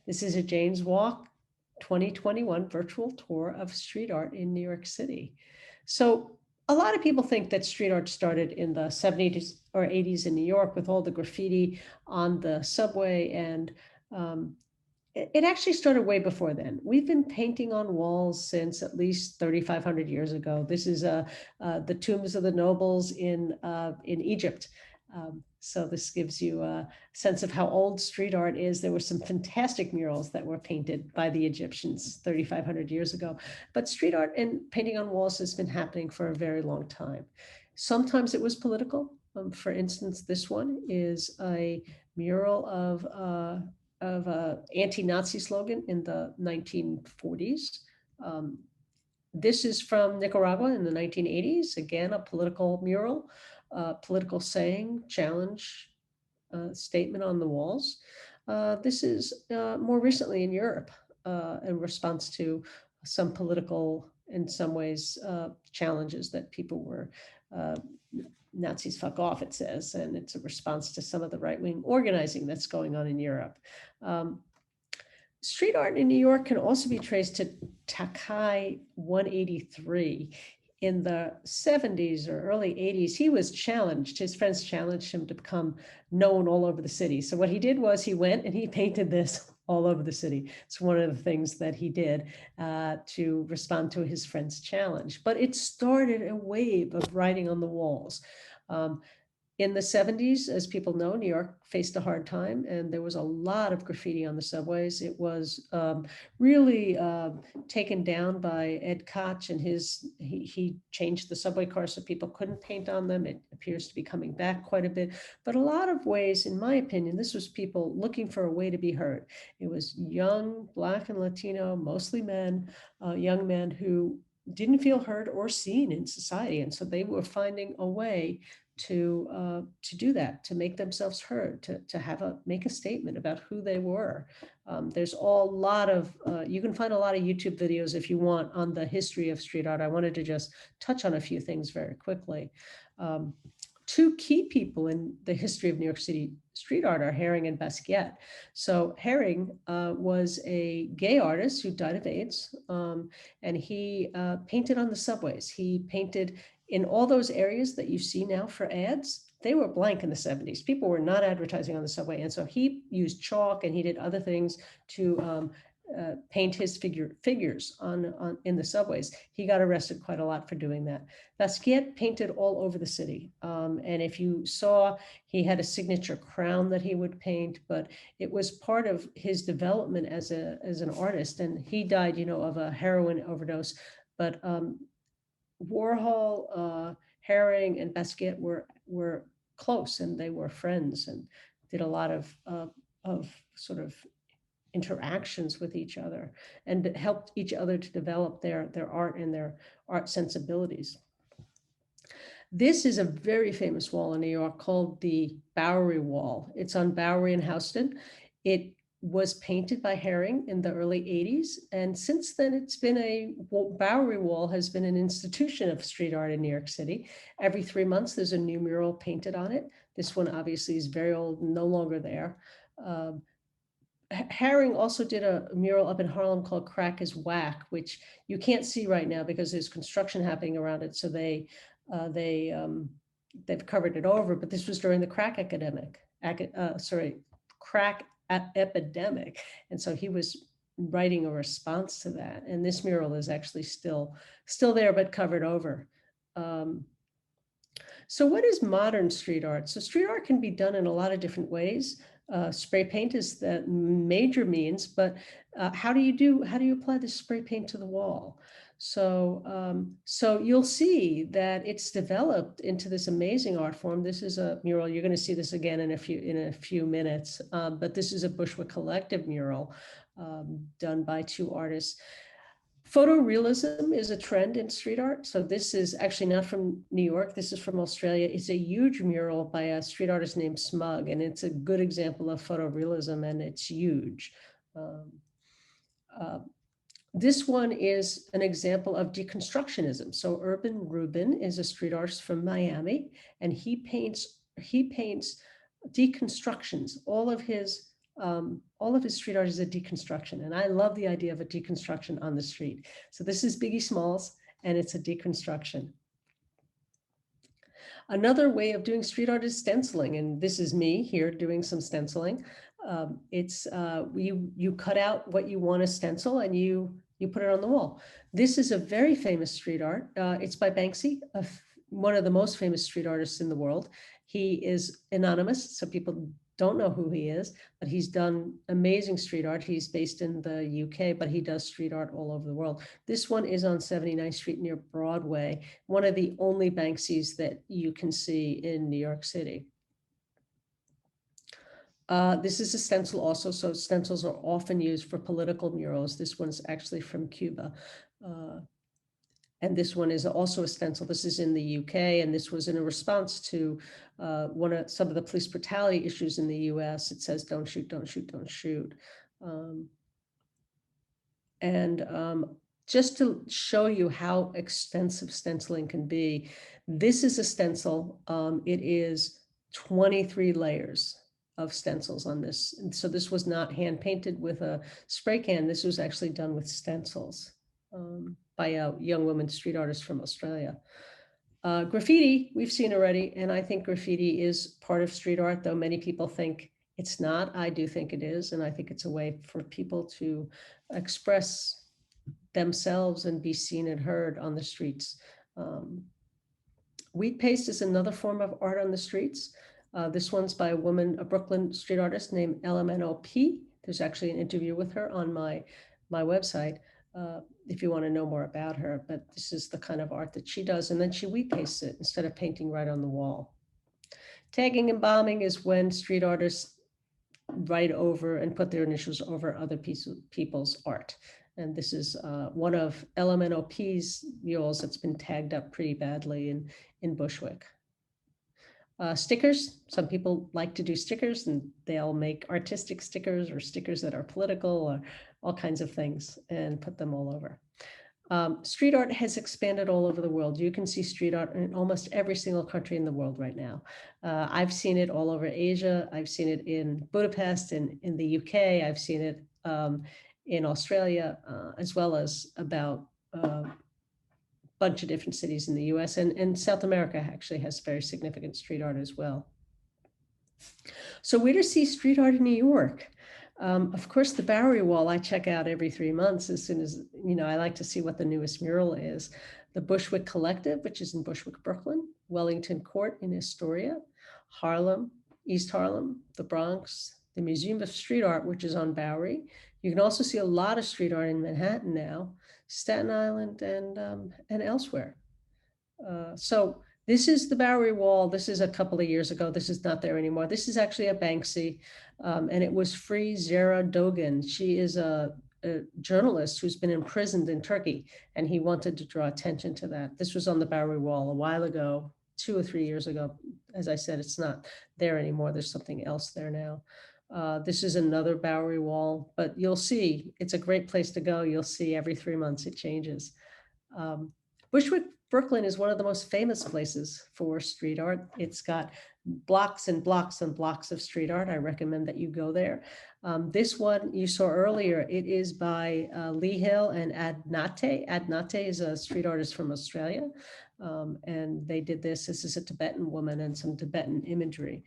This is a Jane's Walk 2021 virtual tour of street art in New York City. So a lot of people think that street art started in the 70s or 80s in New York with all the graffiti on the subway, and it actually started way before then. We've been painting on walls since at least 3,500 years ago. This is the tombs of the nobles in Egypt. So this gives you a sense of how old street art is. There were some fantastic murals that were painted by the Egyptians 3,500 years ago. But street art and painting on walls has been happening for a very long time. Sometimes it was political. For instance, this one is a mural of anti-Nazi slogan in the 1940s. This is from Nicaragua in the 1980s. Again, a political mural, political saying, challenge, statement on the walls. This is more recently in Europe in response to some political, in some ways, challenges that people were Nazis fuck off, it says, and it's a response to some of the right-wing organizing that's going on in Europe. Street art in New York can also be traced to Takai 183. In the 70s or early 80s, he was challenged. His friends challenged him to become known all over the city. So what he did was he went and he painted this all over the city. It's one of the things that he did to respond to his friend's challenge. But it started a wave of writing on the walls. In the 70s, as people know, New York faced a hard time, and there was a lot of graffiti on the subways. It was really taken down by Ed Koch, and he changed the subway cars so people couldn't paint on them. It appears to be coming back quite a bit. But a lot of ways, in my opinion, this was people looking for a way to be heard. It was young, Black and Latino, mostly men, young men who didn't feel heard or seen in society. And so they were finding a way to do that, to make themselves heard, to make a statement about who they were. There's a lot of, you can find a lot of YouTube videos if you want on the history of street art. I wanted to just touch on a few things very quickly. Two key people in the history of New York City street art are Herring and Basquiat. So Herring was a gay artist who died of AIDS, and he painted on the subways. He painted in all those areas that you see now for ads. They were blank in the 70s. People were not advertising on the subway. And so he used chalk and he did other things to paint his figures in the subways. He got arrested quite a lot for doing that. Basquiat painted all over the city. And if you saw, he had a signature crown that he would paint, but it was part of his development as an artist. And he died, of a heroin overdose. But Warhol, Herring, and Basquiat were close, and they were friends, and did a lot of sort of interactions with each other, and helped each other to develop their art and their art sensibilities. This is a very famous wall in New York called the Bowery Wall. It's on Bowery and Houston. It was painted by Herring in the early 80s. And since then, it's been Bowery Wall has been an institution of street art in New York City. Every 3 months, there's a new mural painted on it. This one obviously is very old, no longer there. Herring also did a mural up in Harlem called Crack is Whack, which you can't see right now because there's construction happening around it. So they've covered it over, but this was during the crack epidemic. And so he was writing a response to that. And this mural is actually still there, but covered over. So what is modern street art? So street art can be done in a lot of different ways. Spray paint is the major means, but how do you apply the spray paint to the wall? So you'll see that it's developed into this amazing art form. This is a mural. You're going to see this again in a few minutes. But this is a Bushwick Collective mural done by two artists. Photorealism is a trend in street art. So this is actually not from New York. This is from Australia. It's a huge mural by a street artist named Smug, and it's a good example of photorealism, and it's huge. This one is an example of deconstructionism. So Urban Rubin is a street artist from Miami, and he paints deconstructions. All of his all of his street art is a deconstruction. And I love the idea of a deconstruction on the street. So this is Biggie Smalls, and it's a deconstruction. Another way of doing street art is stenciling, and this is me here doing some stenciling. It's you cut out what you want to stencil and you put it on the wall. This is a very famous street art. It's by Banksy, one of the most famous street artists in the world. He is anonymous, so people don't know who he is, but he's done amazing street art. He's based in the UK, but he does street art all over the world. This one is on 79th Street near Broadway, one of the only Banksys that you can see in New York City. This is a stencil also, so stencils are often used for political murals. This one's actually from Cuba. And this one is also a stencil. This is in the UK, and this was in a response to some of the police brutality issues in the US. It says, "Don't shoot, don't shoot, don't shoot." Just to show you how extensive stenciling can be, this is a stencil. It is 23 layers of stencils on this. And so this was not hand painted with a spray can. This was actually done with stencils. By a young woman street artist from Australia. Graffiti, we've seen already, and I think graffiti is part of street art, though many people think it's not. I do think it is, and I think it's a way for people to express themselves and be seen and heard on the streets. Wheat paste is another form of art on the streets. This one's by a Brooklyn street artist named LMNOP. There's actually an interview with her on my website. If you want to know more about her, but this is the kind of art that she does. And then she wheat pastes it instead of painting right on the wall. Tagging and bombing is when street artists write over and put their initials over other people's art. And this is one of LMNOP's murals that's been tagged up pretty badly in Bushwick. Stickers, some people like to do stickers, and they'll make artistic stickers or stickers that are political or all kinds of things and put them all over. Street art has expanded all over the world. You can see street art in almost every single country in the world right now. I've seen it all over Asia. I've seen it in Budapest, in the UK. I've seen it in Australia, as well as about bunch of different cities in the US, and South America actually has very significant street art as well. So where to see street art in New York? Of course, the Bowery Wall I check out every 3 months as soon as, I like to see what the newest mural is. The Bushwick Collective, which is in Bushwick, Brooklyn, Wellington Court in Astoria, Harlem, East Harlem, the Bronx, the Museum of Street Art, which is on Bowery. You can also see a lot of street art in Manhattan now, Staten Island, and elsewhere. So this is the Bowery Wall. This is a couple of years ago. This is not there anymore. This is actually a Banksy, and it was Free Zehra Dogan. She is a journalist who's been imprisoned in Turkey, and he wanted to draw attention to that. This was on the Bowery Wall a while ago, 2 or 3 years ago. As I said, it's not there anymore. There's something else there now. This is another Bowery Wall, but you'll see, it's a great place to go. You'll see every 3 months it changes. Bushwick, Brooklyn is one of the most famous places for street art. It's got blocks and blocks and blocks of street art. I recommend that you go there. This one you saw earlier, it is by Lee Hill and Adnate. Adnate is a street artist from Australia, and they did this. This is a Tibetan woman and some Tibetan imagery.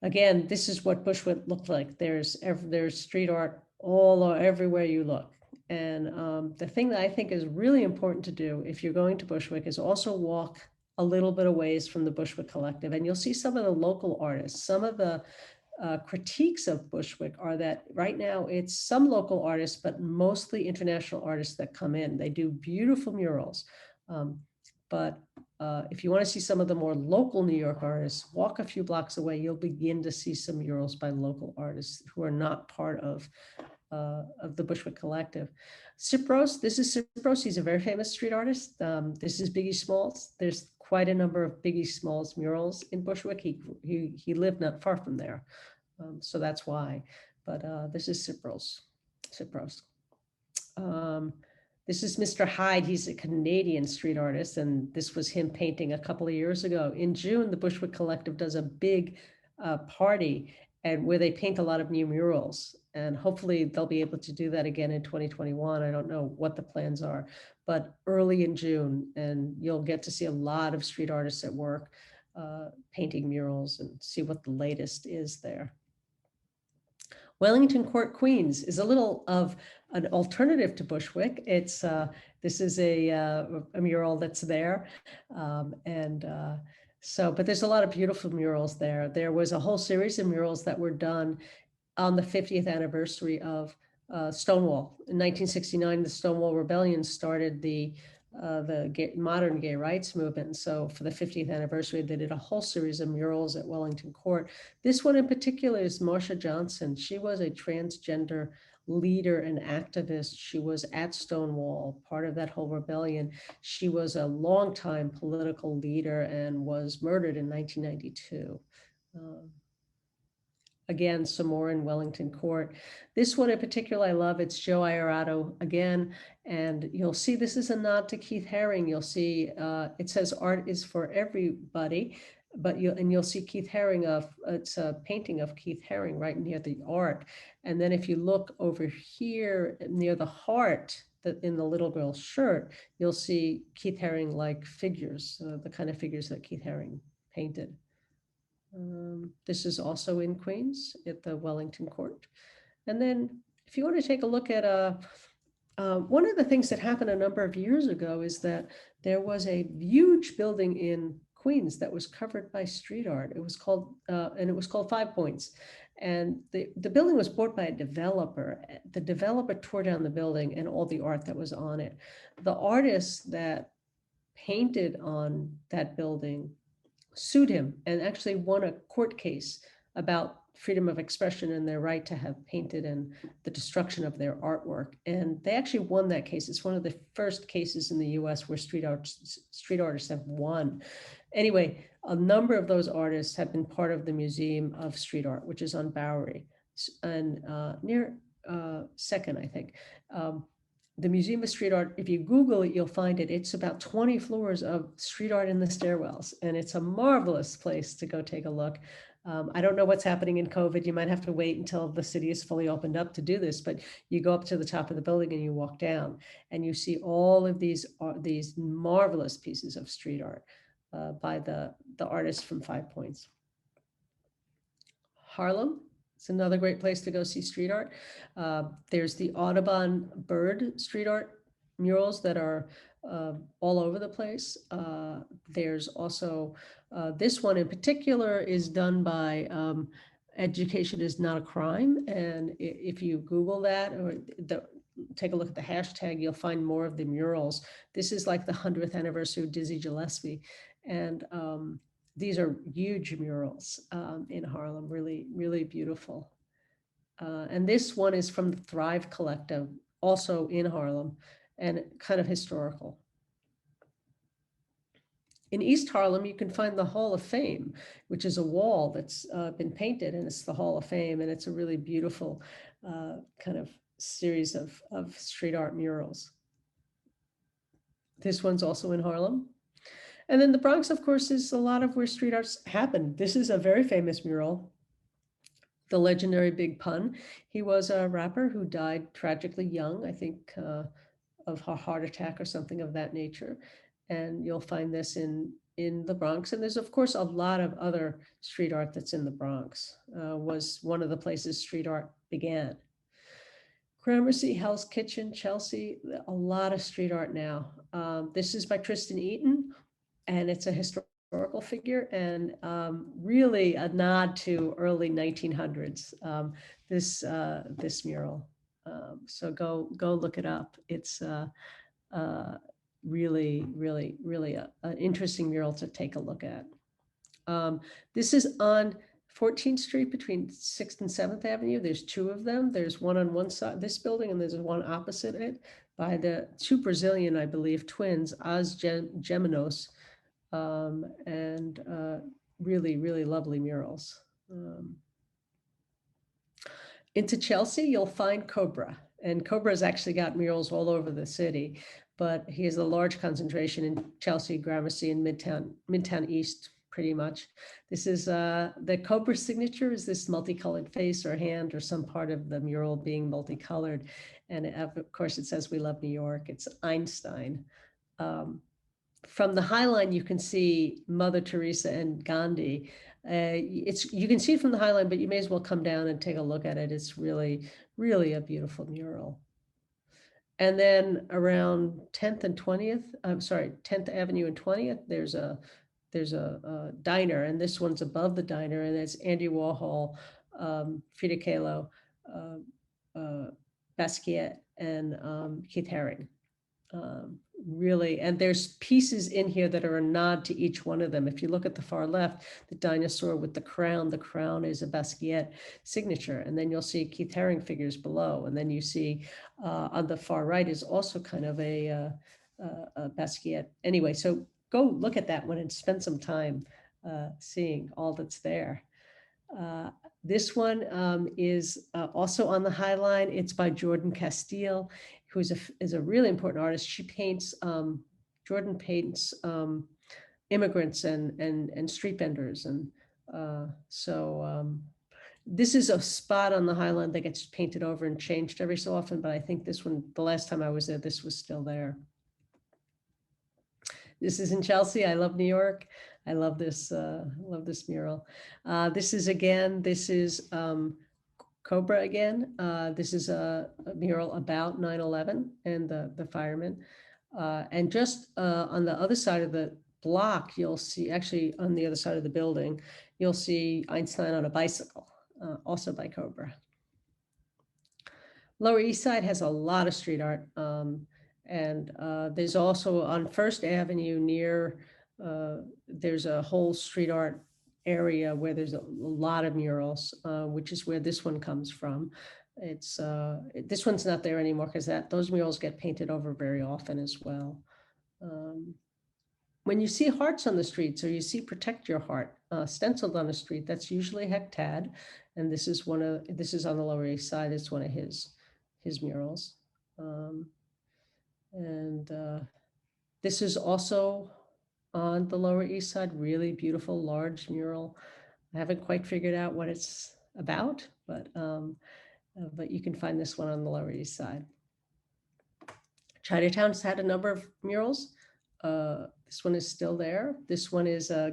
Again, this is what Bushwick looked like. There's street art everywhere you look. And the thing that I think is really important to do if you're going to Bushwick is also walk a little bit of ways from the Bushwick Collective, and you'll see some of the local artists. Some of the critiques of Bushwick are that right now it's some local artists, but mostly international artists that come in. They do beautiful murals. But if you want to see some of the more local New York artists, walk a few blocks away, you'll begin to see some murals by local artists who are not part of the Bushwick Collective. Cypros, this is Cypros. He's a very famous street artist. This is Biggie Smalls. There's quite a number of Biggie Smalls murals in Bushwick. He lived not far from there, so that's why. But this is Cypros. This is Mr. Hyde. He's a Canadian street artist, and this was him painting a couple of years ago. In June, the Bushwick Collective does a big party and where they paint a lot of new murals. And hopefully they'll be able to do that again in 2021. I don't know what the plans are, but early in June, and you'll get to see a lot of street artists at work painting murals and see what the latest is there. Wellington Court, Queens is a little of an alternative to Bushwick. It's this is a mural that's there, but there's a lot of beautiful murals there. There was a whole series of murals that were done on the 50th anniversary of Stonewall. In 1969, the Stonewall Rebellion started the modern gay rights movement. And so for the 50th anniversary, they did a whole series of murals at Wellington Court. This one in particular is Marsha Johnson. She was a transgender leader and activist. She was at Stonewall, part of that whole rebellion. She was a longtime political leader and was murdered in 1992. Again, some more in Wellington Court. This one in particular I love. It's Joe Iorato again, and you'll see this is a nod to Keith Haring. You'll see it says art is for everybody, but you'll see Keith Haring it's a painting of Keith Haring right near the art. And then if you look over here near the heart, in the little girl's shirt, you'll see Keith Haring like figures, the kind of figures that Keith Haring painted. This is also in Queens at the Wellington Court. And then if you want to take a look at one of the things that happened a number of years ago is that there was a huge building in Queens that was covered by street art. It was called, and it was called 5 Points. And the building was bought by a developer. The developer tore down the building and all the art that was on it. The artists that painted on that building sued him and actually won a court case about freedom of expression and their right to have painted and the destruction of their artwork. And they actually won that case. It's one of the first cases in the US where street artists have won. Anyway, a number of those artists have been part of the Museum of Street Art, which is on Bowery and near 2nd, I think. The Museum of Street Art, if you Google it, you'll find it. It's about 20 floors of street art in the stairwells, and it's a marvelous place to go take a look. I don't know what's happening in COVID. You might have to wait until the city is fully opened up to do this, but you go up to the top of the building and you walk down and you see all of these marvelous pieces of street art by the artists from 5 Points. Harlem. It's another great place to go see street art. There's the Audubon bird street art murals that are all over the place. There's also this one in particular is done by Education is Not a Crime. And if you Google that or take a look at the hashtag, you'll find more of the murals. This is like the 100th anniversary of Dizzy Gillespie. And these are huge murals in Harlem, really, really beautiful. And this one is from the Thrive Collective, also in Harlem, and kind of historical. In East Harlem, you can find the Hall of Fame, which is a wall that's been painted, and it's the Hall of Fame, and it's a really beautiful kind of series of street art murals. This one's also in Harlem. And then the Bronx, of course, is a lot of where street arts happened. This is a very famous mural, the legendary Big Pun. He was a rapper who died tragically young, I think of a heart attack or something of that nature. And you'll find this in the Bronx. And there's, of course, a lot of other street art that's in the Bronx. Was one of the places street art began. Gramercy, Hell's Kitchen, Chelsea, a lot of street art now. This is by Tristan Eaton. And it's a historical figure and really a nod to early 1900s, this mural. So go look it up. It's really, really, really an interesting mural to take a look at. This is on 14th Street between 6th and 7th Avenue. There's two of them. There's one on one side, this building, and there's one opposite it by the two Brazilian, I believe, twins, As Geminos. And really, really lovely murals. Into Chelsea, you'll find Cobra. And Cobra's actually got murals all over the city, but he has a large concentration in Chelsea, Gramercy, and Midtown East pretty much. This is the Cobra signature is this multicolored face or hand or some part of the mural being multicolored. And of course it says, "We love New York." It's Einstein. From the High Line, you can see Mother Teresa and Gandhi. You can see it from the High Line, but you may as well come down and take a look at it. It's really, really a beautiful mural. And then around 10th and 20th, I'm sorry, 10th Avenue and 20th, there's a diner, and this one's above the diner, and it's Andy Warhol, Frida Kahlo, Basquiat, and Keith Haring. Really, and there's pieces in here that are a nod to each one of them. If you look at the far left, the dinosaur with the crown is a Basquiat signature, and then you'll see Keith Haring figures below, and then you see on the far right is also kind of a Basquiat. Anyway, so go look at that one and spend some time seeing all that's there. This one is also on the High Line. It's by Jordan Castile, who is a really important artist. She paints, Jordan paints immigrants and street vendors. And this is a spot on the High Line that gets painted over and changed every so often, but I think this one, the last time I was there, this was still there. This is in Chelsea. I love New York. I love this mural. This is Cobra again. This is a mural about 9/11 and the firemen. And just on the other side of the block, you'll see, actually on the other side of the building, you'll see Einstein on a bicycle, also by Cobra. Lower East Side has a lot of street art. And there's also on First Avenue near, there's a whole street art area where there's a lot of murals, which is where this one comes from. It's this one's not there anymore because those murals get painted over very often as well. When you see hearts on the streets or you see "Protect Your Heart" stenciled on the street, that's usually Hectad, and this is on the Lower East Side. It's one of his murals. This is also on the Lower East Side, really beautiful, large mural. I haven't quite figured out what it's about, but you can find this one on the Lower East Side. Chinatown's had a number of murals. This one is still there. This one is a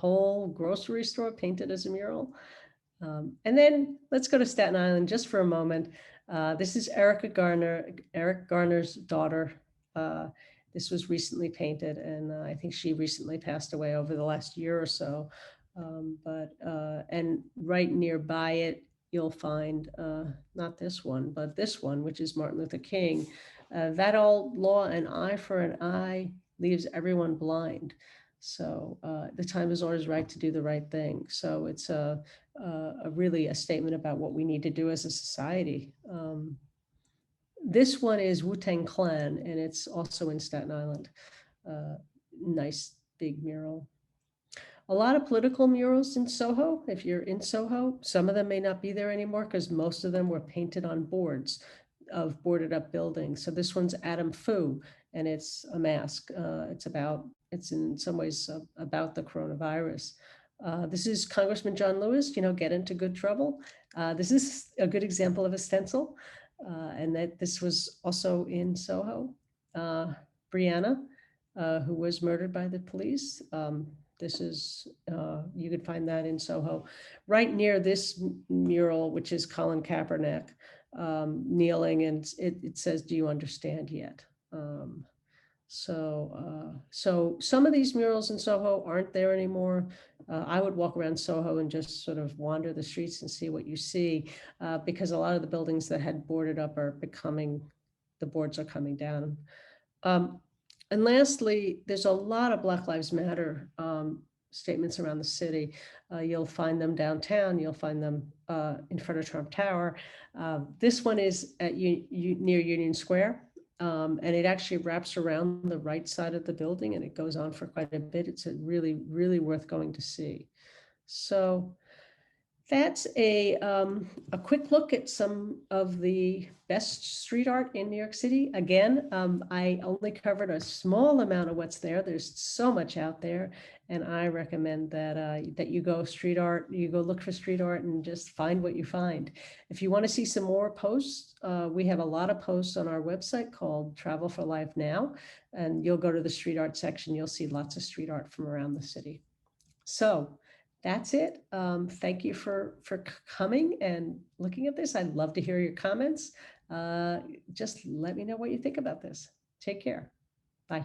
whole grocery store painted as a mural. And then let's go to Staten Island just for a moment. This is Eric Garner's daughter. This was recently painted, and I think she recently passed away over the last year or so. And right nearby it, you'll find not this one, but this one, which is Martin Luther King. That old law, an eye for an eye, leaves everyone blind. So the time is always right to do the right thing. So it's really a statement about what we need to do as a society. This one is Wu-Tang Clan, and it's also in Staten Island. Nice big mural. A lot of political murals in Soho. If you're in Soho, some of them may not be there anymore because most of them were painted on boards of boarded up buildings. So this one's Adam Fu, and it's a mask. It's in some ways about the coronavirus. This is Congressman John Lewis, get into good trouble. This is a good example of a stencil. And that this was also in Soho. Brianna, who was murdered by the police. This is, you could find that in Soho. Right near this mural, which is Colin Kaepernick, kneeling, and it says, "Do you understand yet?" So some of these murals in Soho aren't there anymore. I would walk around Soho and just sort of wander the streets and see what you see, because a lot of the buildings that had boarded up the boards are coming down. And lastly, there's a lot of Black Lives Matter statements around the city. You'll find them downtown. You'll find them in front of Trump Tower. This one is at near Union Square. And it actually wraps around the right side of the building, and it goes on for quite a bit. It's really, really worth going to see. So That's a quick look at some of the best street art in New York City. Again, I only covered a small amount of what's there. There's so much out there, and I recommend that you go street art, you go look for street art and just find what you find. If you want to see some more posts, we have a lot of posts on our website called Travel for Life Now, and you'll go to the street art section. You'll see lots of street art from around the city. So that's it. Thank you for coming and looking at this. I'd love to hear your comments. Just let me know what you think about this. Take care. Bye.